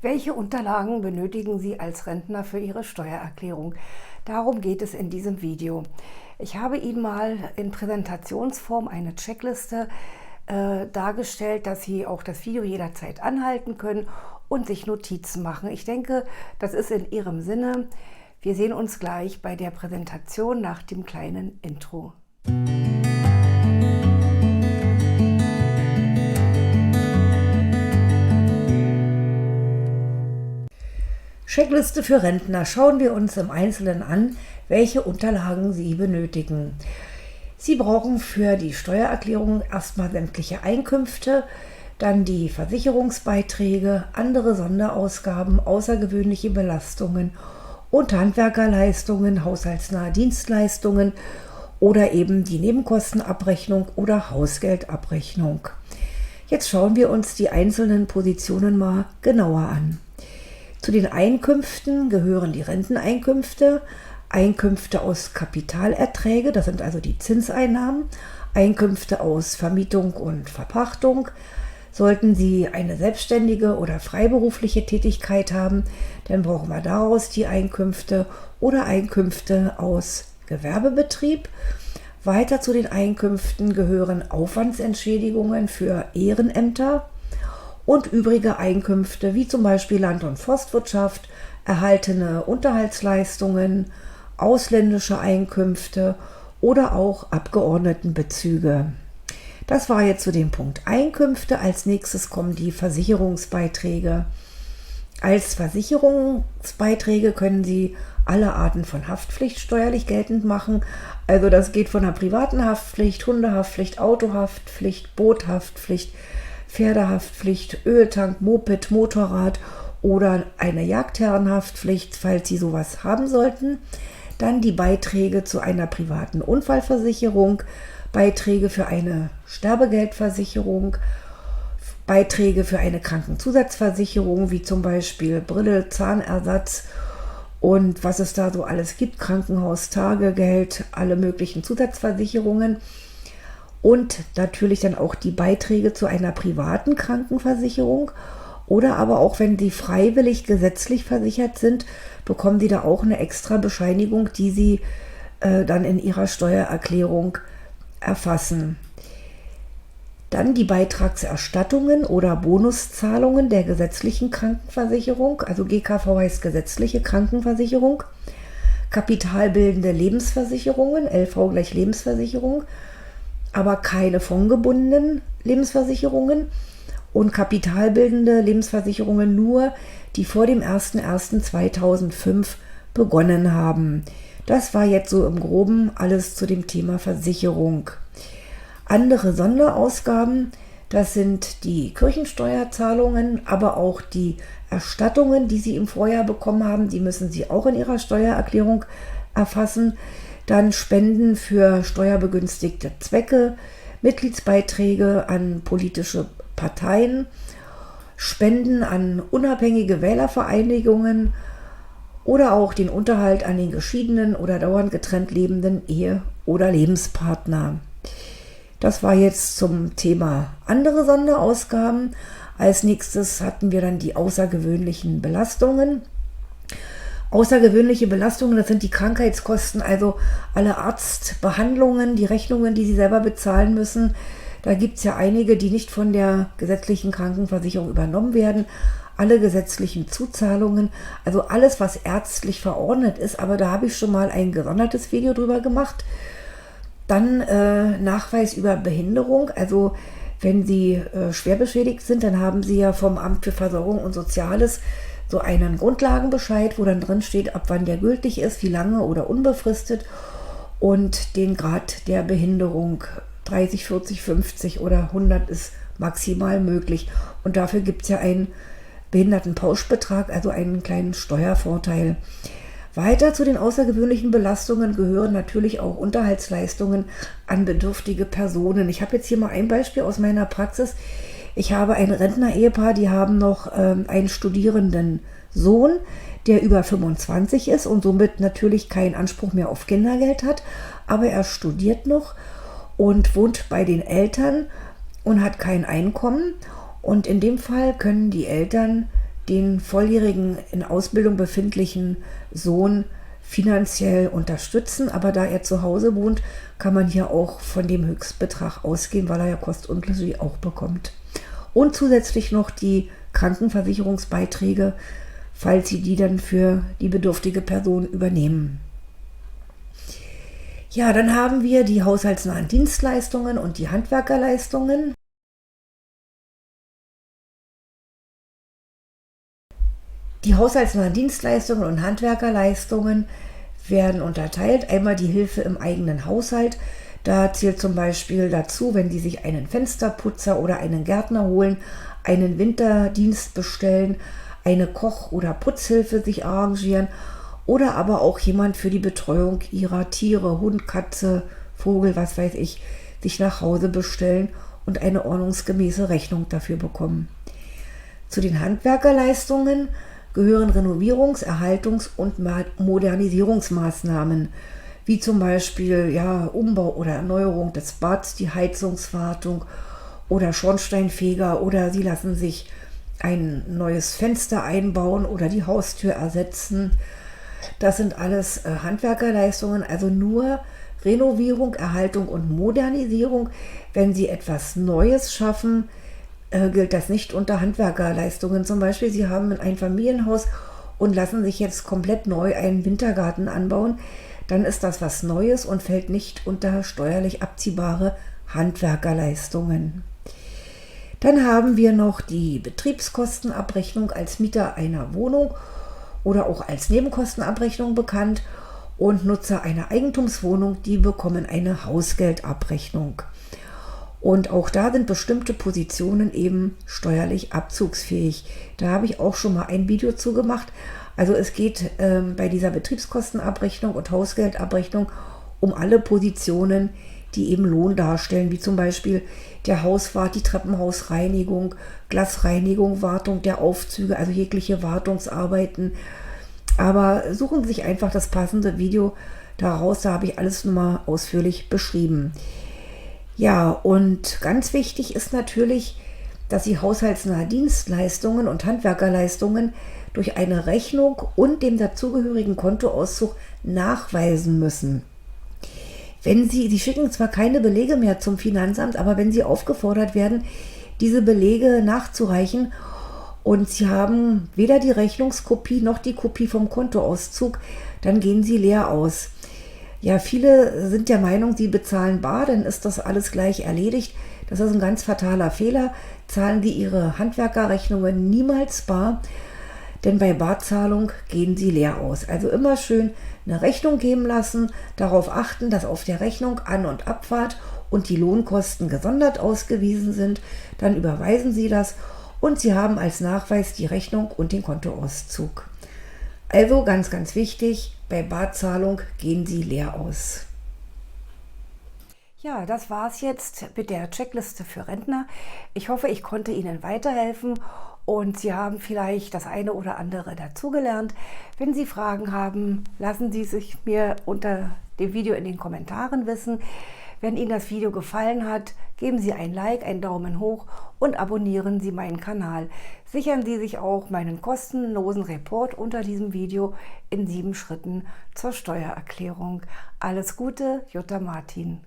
Welche Unterlagen benötigen Sie als Rentner für Ihre Steuererklärung? Darum geht es in diesem Video. Ich habe Ihnen mal in Präsentationsform eine Checkliste dargestellt, dass Sie auch das Video jederzeit anhalten können und sich Notizen machen. Ich denke, das ist in Ihrem Sinne. Wir sehen uns gleich bei der Präsentation nach dem kleinen Intro. Checkliste für Rentner. Schauen wir uns im Einzelnen an, welche Unterlagen Sie benötigen. Sie brauchen für die Steuererklärung erstmal sämtliche Einkünfte, dann die Versicherungsbeiträge, andere Sonderausgaben, außergewöhnliche Belastungen und Handwerkerleistungen, haushaltsnahe Dienstleistungen oder eben die Nebenkostenabrechnung oder Hausgeldabrechnung. Jetzt schauen wir uns die einzelnen Positionen mal genauer an. Zu den Einkünften gehören die Renteneinkünfte, Einkünfte aus Kapitalerträge, das sind also die Zinseinnahmen, Einkünfte aus Vermietung und Verpachtung. Sollten Sie eine selbstständige oder freiberufliche Tätigkeit haben, dann brauchen wir daraus die Einkünfte oder Einkünfte aus Gewerbebetrieb. Weiter zu den Einkünften gehören Aufwandsentschädigungen für Ehrenämter und übrige Einkünfte, wie zum Beispiel Land- und Forstwirtschaft, erhaltene Unterhaltsleistungen, ausländische Einkünfte oder auch Abgeordnetenbezüge. Das war jetzt zu dem Punkt Einkünfte. Als nächstes kommen die Versicherungsbeiträge. Als Versicherungsbeiträge können Sie alle Arten von Haftpflicht steuerlich geltend machen. Also das geht von der privaten Haftpflicht, Hundehaftpflicht, Autohaftpflicht, Boothaftpflicht, Pferdehaftpflicht, Öltank, Moped, Motorrad oder eine Jagdherrenhaftpflicht, falls Sie sowas haben sollten. Dann die Beiträge zu einer privaten Unfallversicherung, Beiträge für eine Sterbegeldversicherung, Beiträge für eine Krankenzusatzversicherung, wie zum Beispiel Brille, Zahnersatz und was es da so alles gibt, Krankenhaus, Tagegeld, alle möglichen Zusatzversicherungen. Und natürlich dann auch die Beiträge zu einer privaten Krankenversicherung oder aber auch wenn Sie freiwillig gesetzlich versichert sind, bekommen Sie da auch eine extra Bescheinigung, die Sie dann in Ihrer Steuererklärung erfassen. Dann die Beitragserstattungen oder Bonuszahlungen der gesetzlichen Krankenversicherung, also GKV heißt gesetzliche Krankenversicherung, kapitalbildende Lebensversicherungen, LV gleich Lebensversicherung, aber keine fondgebundenen Lebensversicherungen und kapitalbildende Lebensversicherungen nur, die vor dem 01.01.2005 begonnen haben. Das war jetzt so im Groben alles zu dem Thema Versicherung. Andere Sonderausgaben, das sind die Kirchensteuerzahlungen, aber auch die Erstattungen, die Sie im Vorjahr bekommen haben, die müssen Sie auch in Ihrer Steuererklärung erfassen. Dann Spenden für steuerbegünstigte Zwecke, Mitgliedsbeiträge an politische Parteien, Spenden an unabhängige Wählervereinigungen oder auch den Unterhalt an den geschiedenen oder dauernd getrennt lebenden Ehe- oder Lebenspartner. Das war jetzt zum Thema andere Sonderausgaben. Als nächstes hatten wir dann die außergewöhnlichen Belastungen. Außergewöhnliche Belastungen, das sind die Krankheitskosten, also alle Arztbehandlungen, die Rechnungen, die Sie selber bezahlen müssen. Da gibt es ja einige, die nicht von der gesetzlichen Krankenversicherung übernommen werden. Alle gesetzlichen Zuzahlungen, also alles, was ärztlich verordnet ist, aber da habe ich schon mal ein gesondertes Video drüber gemacht. Dann Nachweis über Behinderung, also wenn Sie schwer beschädigt sind, dann haben Sie ja vom Amt für Versorgung und Soziales so einen Grundlagenbescheid, wo dann drin steht, ab wann der gültig ist, wie lange oder unbefristet und den Grad der Behinderung. 30, 40, 50 oder 100 ist maximal möglich. Und dafür gibt es ja einen Behindertenpauschbetrag, also einen kleinen Steuervorteil. Weiter zu den außergewöhnlichen Belastungen gehören natürlich auch Unterhaltsleistungen an bedürftige Personen. Ich habe jetzt hier mal ein Beispiel aus meiner Praxis. Ich habe ein Rentner-Ehepaar, die haben noch einen studierenden Sohn, der über 25 ist und somit natürlich keinen Anspruch mehr auf Kindergeld hat, aber er studiert noch und wohnt bei den Eltern und hat kein Einkommen. Und in dem Fall können die Eltern den volljährigen, in Ausbildung befindlichen Sohn finanziell unterstützen. Aber da er zu Hause wohnt, kann man hier auch von dem Höchstbetrag ausgehen, weil er ja Kost und Logis auch bekommt. Und zusätzlich noch die Krankenversicherungsbeiträge, falls Sie die dann für die bedürftige Person übernehmen. Ja, dann haben wir die haushaltsnahen Dienstleistungen und die Handwerkerleistungen. Die haushaltsnahen Dienstleistungen und Handwerkerleistungen werden unterteilt. Einmal die Hilfe im eigenen Haushalt. Da zählt zum Beispiel dazu, wenn Sie sich einen Fensterputzer oder einen Gärtner holen, einen Winterdienst bestellen, eine Koch- oder Putzhilfe sich arrangieren oder aber auch jemand für die Betreuung Ihrer Tiere, Hund, Katze, Vogel, was weiß ich, sich nach Hause bestellen und eine ordnungsgemäße Rechnung dafür bekommen. Zu den Handwerkerleistungen gehören Renovierungs-, Erhaltungs- und Modernisierungsmaßnahmen, wie zum Beispiel Umbau oder Erneuerung des Bads, die Heizungswartung oder Schornsteinfeger, oder Sie lassen sich ein neues Fenster einbauen oder die Haustür ersetzen. Das sind alles Handwerkerleistungen, also nur Renovierung, Erhaltung und Modernisierung. Wenn Sie etwas Neues schaffen, gilt das nicht unter Handwerkerleistungen. Zum Beispiel, Sie haben ein Einfamilienhaus und lassen sich jetzt komplett neu einen Wintergarten anbauen, dann ist das was Neues und fällt nicht unter steuerlich abziehbare Handwerkerleistungen. Dann haben wir noch die Betriebskostenabrechnung als Mieter einer Wohnung oder auch als Nebenkostenabrechnung bekannt, und Nutzer einer Eigentumswohnung, die bekommen eine Hausgeldabrechnung. Und auch da sind bestimmte Positionen eben steuerlich abzugsfähig. Da habe ich auch schon mal ein Video zu gemacht. Also es geht bei dieser Betriebskostenabrechnung und Hausgeldabrechnung um alle Positionen, die eben Lohn darstellen, wie zum Beispiel der Hauswart, die Treppenhausreinigung, Glasreinigung, Wartung der Aufzüge, also jegliche Wartungsarbeiten. Aber suchen Sie sich einfach das passende Video daraus, da habe ich alles nochmal ausführlich beschrieben. Ja, und ganz wichtig ist natürlich, dass Sie haushaltsnahe Dienstleistungen und Handwerkerleistungen durch eine Rechnung und dem dazugehörigen Kontoauszug nachweisen müssen. Sie schicken zwar keine Belege mehr zum Finanzamt, aber wenn Sie aufgefordert werden, diese Belege nachzureichen und Sie haben weder die Rechnungskopie noch die Kopie vom Kontoauszug, dann gehen Sie leer aus. Ja, viele sind der Meinung, sie bezahlen bar, dann ist das alles gleich erledigt. Das ist ein ganz fataler Fehler. Zahlen Sie Ihre Handwerkerrechnungen niemals bar, denn bei Barzahlung gehen Sie leer aus. Also immer schön eine Rechnung geben lassen, darauf achten, dass auf der Rechnung An- und Abfahrt und die Lohnkosten gesondert ausgewiesen sind. Dann überweisen Sie das und Sie haben als Nachweis die Rechnung und den Kontoauszug. Also ganz, ganz wichtig, bei Barzahlung gehen Sie leer aus. Ja, das war's jetzt mit der Checkliste für Rentner. Ich hoffe, ich konnte Ihnen weiterhelfen und Sie haben vielleicht das eine oder andere dazugelernt. Wenn Sie Fragen haben, lassen Sie sich mir unter dem Video in den Kommentaren wissen. Wenn Ihnen das Video gefallen hat, geben Sie ein Like, einen Daumen hoch und abonnieren Sie meinen Kanal. Sichern Sie sich auch meinen kostenlosen Report unter diesem Video in 7 Schritten zur Steuererklärung. Alles Gute, Jutta Martin.